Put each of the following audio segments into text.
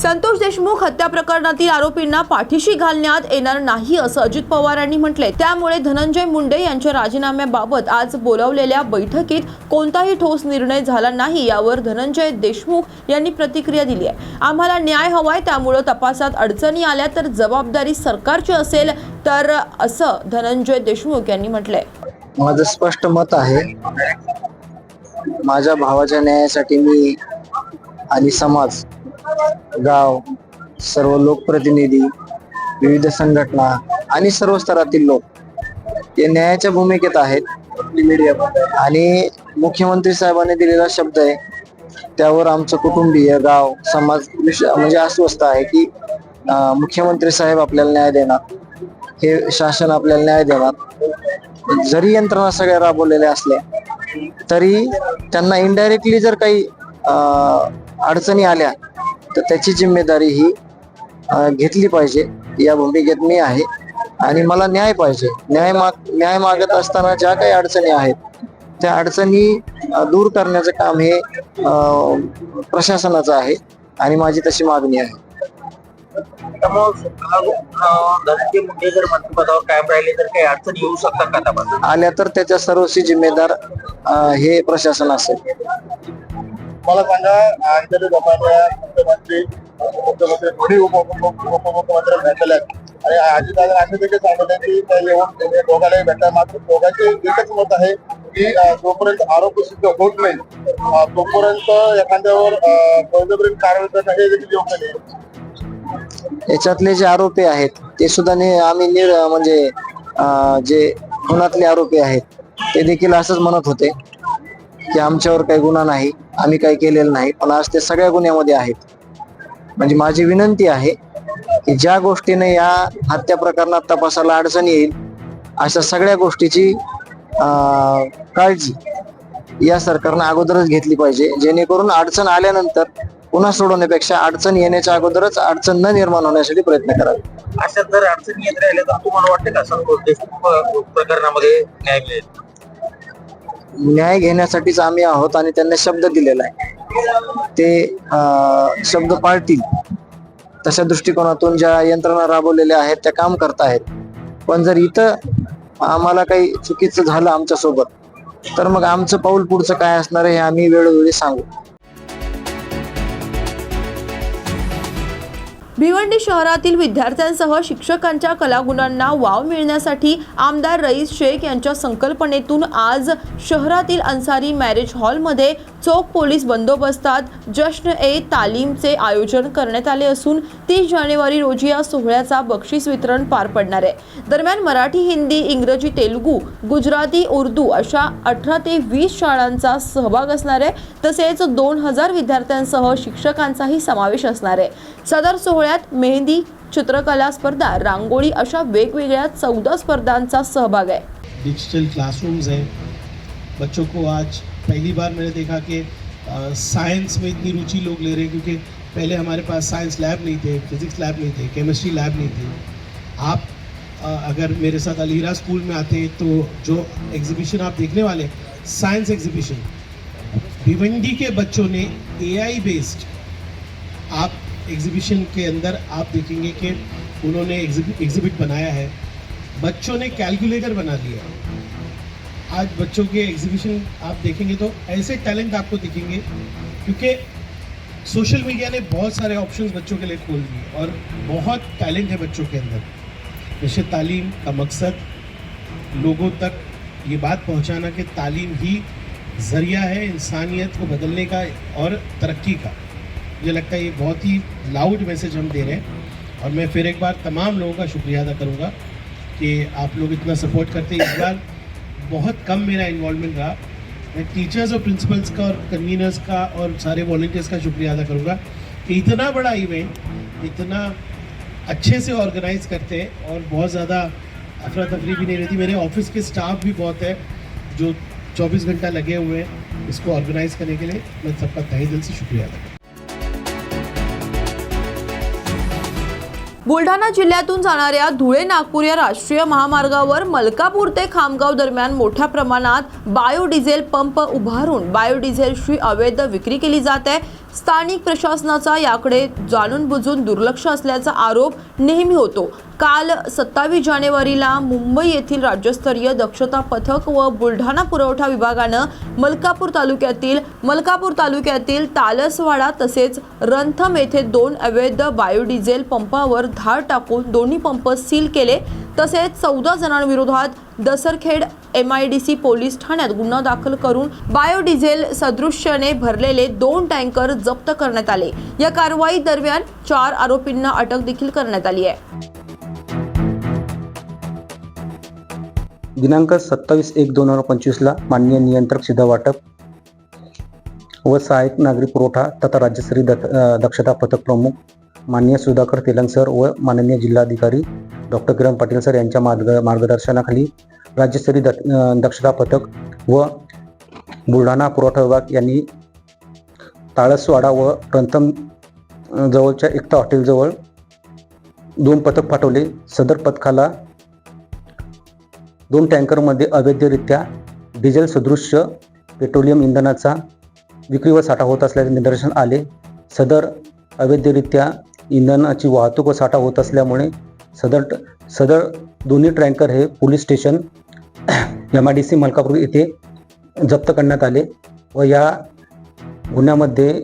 संतोष देशमुख हत्या प्रकरणातील आरोपींना पाठीशी घालण्यात येणार नाही असं अजित पवार यांनी म्हटले। त्यामुळे धनंजय मुंडे यांच्या राजीनाम्याबाबत आज बोलावलेल्या बैठकीत कोणताही ठोस निर्णय झाला नाही, यावर धनंजय देशमुख यांनी प्रतिक्रिया दिली आहे। आम्हाला न्याय हवाय, त्यामुळे तपासात अडचणी आल्या तर जबाबदारी सरकारची असेल तर असं धनंजय देशमुख यांनी म्हटलंय। माझं स्पष्ट मत आहे, माझ्या भावाच्या न्यायासाठी मी आणि समाज, गाव, सर्व लोकप्रतिनिधी, विविध संघटना आणि सर्व स्तरातील लोक हे न्यायाच्या भूमिकेत आहेत आणि मुख्यमंत्री साहेबांनी दिलेला शब्द आहे त्यावर आमचं कुटुंबीय, गाव, समाज म्हणजे अस्वस्थ आहे की मुख्यमंत्री साहेब आपल्याला न्याय देणार, हे शासन आपल्याला न्याय देणार। जरी यंत्रणा सगळ्या राबवलेल्या असल्या तरी त्यांना इनडायरेक्टली जर काही अडचणी आल्या तर त्याची जिम्मेदारी ही घेतली पाहिजे, या भूमिकेत मी आहे आणि मला न्याय पाहिजे। न्याय मागत असताना ज्या काही अडचणी आहेत त्या अडचणी दूर करण्याचं काम हे प्रशासनाचं आहे आणि माझी तशी मागणी आहे। धनंजय मुंडे जर मंत्रिपदावर कायम राहिले तर काही अडचणी येऊ शकतात का? आल्या तर त्याच्या सर्वस्वी जिम्मेदार हे प्रशासन असेल। मला सांगा, इतर लोकांना मुख्यमंत्री दोन्ही उपमुख्यमंत्री भेटले आणि अजितदादा असे देखील सांगत आहे की ते येऊन दोघांनाही भेटतात, मात्र दोघांचे एकच मत आहे की जोपर्यंत आरोप सिद्ध होत नाही तोपर्यंत एखाद्यावर बळजबरीने कारवाई करणं हे देखील योग्य नाही। याच्यातले जे आरोपी आहेत ते सुद्धा आम्ही म्हणजे जे खुनातले आरोपी आहेत ते देखील असंच म्हणत होते की आमच्यावर काही गुन्हा नाही, आम्ही काही केलेलं नाही, पण आज ते सगळ्या गुन्ह्यामध्ये आहेत। म्हणजे माझी विनंती आहे की ज्या गोष्टीने या हत्या प्रकरणात तपासाला अडचण येईल अशा सगळ्या गोष्टीची काळजी या सरकारनं अगोदरच घेतली पाहिजे, जेणेकरून अडचण आल्यानंतर पुन्हा सोडवण्यापेक्षा अडचण येण्याच्या अगोदरच अडचण न निर्माण होण्यासाठी प्रयत्न करावे। अशा जर अडचणी येत राहिल्या तर तुम्हाला वाटतं का संतोष देशमुख प्रकरणामध्ये न्याय मिळेल? न्याय घेण्यासाठीच आम्ही आहोत आणि त्यांना शब्द दिलेला आहे, ते शब्द पाळतील तशा दृष्टिकोनातून ज्या यंत्रणा राबवलेल्या आहेत त्या काम करत आहेत। पण जर इथं आम्हाला काही चुकीचं झालं आमच्या सोबत तर मग आमचं पाऊल पुढचं काय असणार आहे हे आम्ही वेळोवेळी सांगू। भिवंडी शहरातील विद्यार्थ्यांसह शिक्षकांच्या कलागुणांना वाव मिळण्यासाठी आमदार रईस शेख यांच्या संकल्पनेतून आज शहरातील अन्सारी मॅरेज हॉलमध्ये चोख पोलीस बंदोबस्तात जश्न ए तालीमचे आयोजन करण्यात आले असून 30 जानेवारी रोजी या सोहळ्याचा बक्षीस वितरण पार पडणार आहे। दरम्यान मराठी, हिंदी, इंग्रजी, तेलुगू, गुजराती, उर्दू अशा 18 ते 20 शाळांचा सहभाग असणार आहे। तसेच 2000 विद्यार्थ्यांसह शिक्षकांचाही समावेश असणार आहे। सदर सोहळ्यात मेहंदी, चित्रकला स्पर्धा, रांगोळी अशा वेगवेगळ्या 14 स्पर्धांचा सहभाग आहे। डिजिटल क्लासरूम्स हैं, बच्चों को आज पहली बार मैंने देखा कि साइंस में इतनी रुचि लोग ले रहे हैं, क्योंकि पहले हमारे पास साइंस लैब नहीं थे, फिजिक्स लैब नहीं थे, केमिस्ट्री लैब नहीं थे। आप अगर मेरे साथ अलीरा स्कूल में आते तो जो एग्जीबिशन आप देखने वाले साइंस एग्जीबिशन, भिवंडी के बच्चों ने AI बेस्ड आप एग्जीबिशन के अंदर आप देखेंगे कि उन्होंने एग्जिबिट बनाया है, बच्चों ने कैलकुलेटर बना दिया। आज बच्चों के एग्जीबिशन आप देखेंगे तो ऐसे टैलेंट आपको दिखेंगे, क्योंकि सोशल मीडिया ने बहुत सारे ऑप्शंस बच्चों के लिए खोल दिए और बहुत टैलेंट है बच्चों के अंदर। जैसे तालीम का मकसद लोगों तक ये बात पहुंचाना कि तालीम ही ज़रिया है इंसानियत को बदलने का और तरक्की का। मुझे लगता है ये बहुत ही लाउड मैसेज हम दे रहे हैं और मैं फिर एक बार तमाम लोगों का शुक्रिया अदा करूँगा कि आप लोग इतना सपोर्ट करते हैं। इस बार बहुत कम मेरा इन्वॉल्वमेंट रहा। मैं टीचर्स और प्रिंसिपल्स का और कन्वीनर्स का और सारे वॉलंटियर्स का शुक्रिया अदा करूँगा कि इतना बड़ा इवेंट इतना अच्छे से ऑर्गेनाइज करते हैं और बहुत ज़्यादा अफरा तफरी भी नहीं रहती। मेरे ऑफिस के स्टाफ भी बहुत है जो 24 घंटा लगे हुए हैं इसको ऑर्गेनाइज करने के लिए। मैं सबका तहे दिल से शुक्रिया अदा करता हूं। बुलढाणा जिल्ह्यातून जाणाऱ्या धुळे नागपूर या राष्ट्रीय महामार्गावर मलकापूर ते खामगाव दरम्यान मोठ्या प्रमाणात बायोडिझेल पंप उभारून बायोडिझेलची अवैध विक्री केली जात आहे। स्थानिक प्रशासनाचा याकडे जाणून बुजून दुर्लक्ष असल्याचा आरोप नेहमी होतो. काल 27 जानेवारीला मुंबई येथील राज्यस्तरीय दक्षता पथक व बुलढाणा पुरवठा विभागानं मलकापूर तालुक्यातील तालसवाडा तसेच रंथम येथे 2 अवैध बायोडिझेल पंपावर धाड टाकून दोन्ही पंप सील केले. तसेच 14 जणांविरोधात दसरखेड MIDC पोलीस ठाण्यात गुन्हा दाखल करून बायोडिझेल सदृश्याने भरलेले 2 टँकर जप्त करण्यात आले. या कारवाई दरम्यान 4 आरोपींना अटक देखील करण्यात आली आहे. दिनांक 27/1/2025 माननीय नियंत्रक सीधा वाटप व सहाय्यक नागरी पुरवठा तथा राज्यस्तरीय दक्षता पथक प्रमुख माननीय सुधाकर तेलंग सर व माननीय जिल्हाधिकारी डॉक्टर किरण पाटील सर यांच्या मार्गदर्शनाखाली राज्यस्तरीय दक्षता पथक व बुलढाणा पुरवठा विभाग यांनी ताळसवाडा व रंथम जवळच्या एकता हॉटेलजवळ 2 पथक पाठवले. सदर पथकाला 2 टँकरमध्ये अवैधरित्या डिझेल सदृश्य पेट्रोलियम इंधनाचा विक्री व साठा होत असल्याचे निदर्शन आले. सदर अवैधरित्या इंधनाची वाहतूक व साठा होत असल्यामुळे सदर दोन्ही टँकर हे पोलीस स्टेशन MIDC मलकापूर येथे जप्त करण्यात आले व या गुन्ह्यामध्ये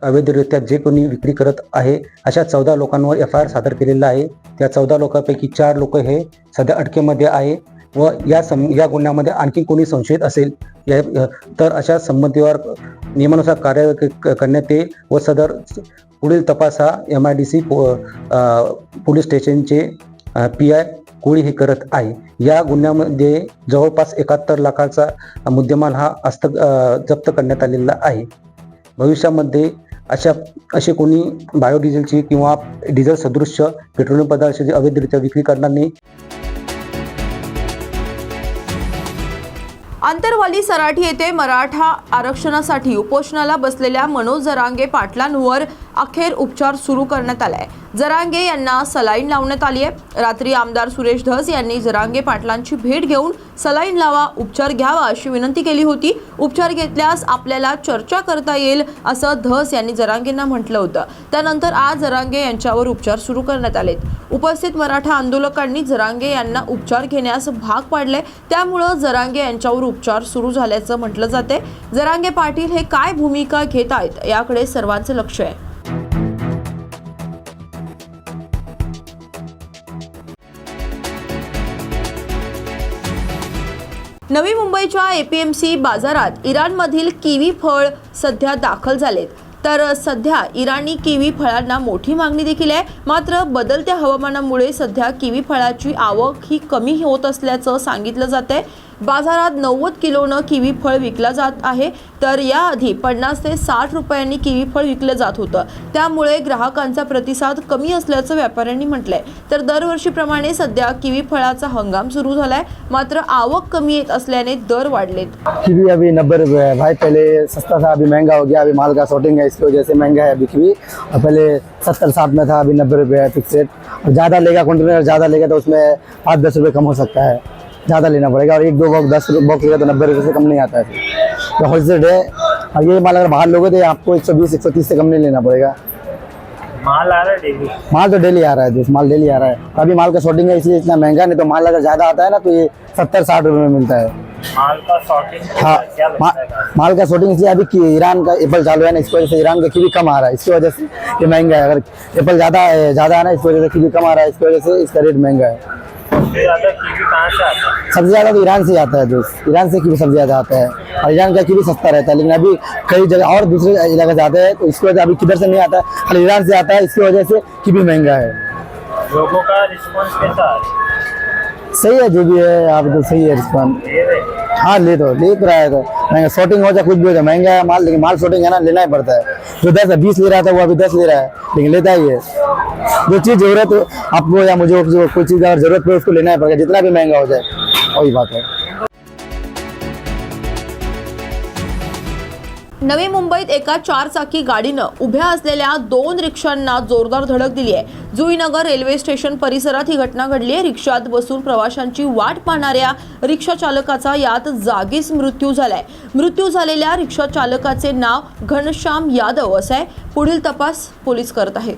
अवैधरित्या जे कोणी विक्री करत आहे अशा 14 लोकांवर FIR सादर केलेला आहे. त्या 14 लोकांपैकी 4 लोक हे सध्या अटकेमध्ये आहे व या गुन्ह्यामध्ये आणखी कोणी संशयित असेल तर अशा संबंधीवर नियमानुसार कार्य करण्यात येईल व सदर पुढील तपास हा MIDC पोलीस स्टेशनचे PI कोळी हे करत आहे. या गुन्ह्यामध्ये जवळपास 71 लाखाचा मुद्देमाल हा जप्त करण्यात आलेला आहे. भविष्यामध्ये असे कोणी बायोडिझेलची किंवा डिझेल सदृश्य पेट्रोलियम पदार्थाची अवैधरित्या विक्री करणार नाही. आंतरवाली सराठी येथे मराठा आरक्षणासाठी उपोषणाला बसलेल्या मनोज जरांगे पाटलांवर अखेर उपचार सुरू करण्यात आलाय. जरांगे यांना सलाईन लावण्यात आली आहे. रात्री आमदार सुरेश धस यांनी जरांगे पाटलांची भेट घेऊन सलाईन लावा, उपचार घ्यावा अशी विनंती केली होती. उपचार घेतल्यास आपल्याला चर्चा करता येईल असं धस यांनी जरांगेंना म्हटलं होतं. त्यानंतर आज जरांगे यांच्यावर उपचार सुरू करण्यात आलेत. उपस्थित मराठा आंदोलकांनी जरांगे यांना उपचार घेण्यास भाग पाडले. त्यामुळं जरांगे यांच्यावर उपचार सुरू झाल्याचं म्हटलं जाते. जरांगे पाटील हे काय भूमिका घेत आहेत याकडे सर्वांचं लक्ष आहे. नवी मुंबईच्या APMC बाजारात इराणमधील किवी फळ सध्या दाखल झालेत. तर सध्या इराणी किवी फळांना मोठी मागणी देखील आहे. मात्र बदलत्या हवामानामुळे सध्या किवी फळाची आवक ही कमी होत असल्याचं सांगितलं जाते. बाजारात 90 किलोनं किवी फळ विकलं जात आहे. तर याआधी 50 ते 60 रुपयांनी किवी फळ विकलं जात होतं. त्यामुळे ग्राहकांचा प्रतिसाद कमी असल्याचं व्यापाऱ्यांनी म्हटलंय. तर दरवर्षीप्रमाणे सध्या किवी फळाचा हंगाम सुरू झालाय. मात्र आवक कमी येत असल्याने दर वाढलेत. किवी अभी 90 रुपये है भाई. पहले सस्ता था, अभी महंगा हो गया. अभी माल का शॉर्टिंग है, इसकी वजह से महंगा है अभी किवी. और पहले 70-60 में था, अभी 90 रुपये है फिक्स रेट. और ज़्यादा लेगा कंटेनर ज़्यादा लेगा तो उसमें 5-10 रुपये कम हो सकता है. ज़्यादा लेना पड़ेगा. और 1-2 बॉक्स 10 बॉक्स लेगा तो 90 रुपये से कम नहीं आता है. तो होलसेल है. और ये माल अगर बाहर लोगे तो आपको 120-130 से कम नहीं लेना पड़ेगा. माल आ रहा है डेली? माल तो डेली आ रहा है, माल डेली आ रहा है. अभी माल का शॉर्टिंग है इसलिए इतना महंगा. नहीं तो माल अगर ज़्यादा आता है ना तो ये 70-60 रुपये में मिलता है. माल का शॉर्टिंग हाँ, क्या लगता है? माल का शॉर्टिंग इसलिए अभी कि ईरान का एप्पल चालू है ना, इसकी वजह से ईरान का किवी कम आ रहा है. इसकी वजह से ये महंगा है. अगर एप्पल ज़्यादा है ना, इस वजह से किवी कम आ रहा है. इसकी वजह से इसका रेट महंगा है. सबसे ज़्यादा कीवी कहाँ से आता है? सबसे ज़्यादा तो ईरान से आता है दोस्त. ईरान से किवी सबसे ज़्यादा आता है. और ईरान का किवी सस्ता रहता है. लेकिन अभी कई जगह और दूसरे इलाके से आता है तो इसकी वजह अभी किधर से नहीं आता है, खाली ईरान से आता है. इसकी वजह से किवी महंगा है. लोगों का रिस्पॉन्स कैसा है? सही है, जो भी है आप तो सही है रिस्पॉन्स. हाँ ले रहा है. तो महंगा शॉर्टिंग हो जाए कुछ भी हो जाए, महंगा है माल. लेकिन माल शॉर्टिंग है ना, लेना ही पड़ता है. जो 20 ले रहा था वो अभी 10 ले रहा है, लेकिन लेता ही है. जो चीज़ जरूरत हो आपको या मुझे, जो कोई चीज़ अगर जरूरत पड़े उसको लेना ही पड़ेगा, जितना भी महंगा हो जाए. वही बात है. नवी मुंबईत एका 4 चाकी गाडीनं उभ्या असलेल्या 2 रिक्षांना जोरदार धडक दिली आहे. जुईनगर रेल्वे स्टेशन परिसरात ही घटना घडली आहे. रिक्षात बसून प्रवाशांची वाट पाहणाऱ्या रिक्षा चालकाचा यात जागीच मृत्यू झालाय. मृत्यू झालेल्या रिक्षा चालकाचे नाव घनश्याम यादव असं आहे. पुढील तपास पोलीस करत आहेत.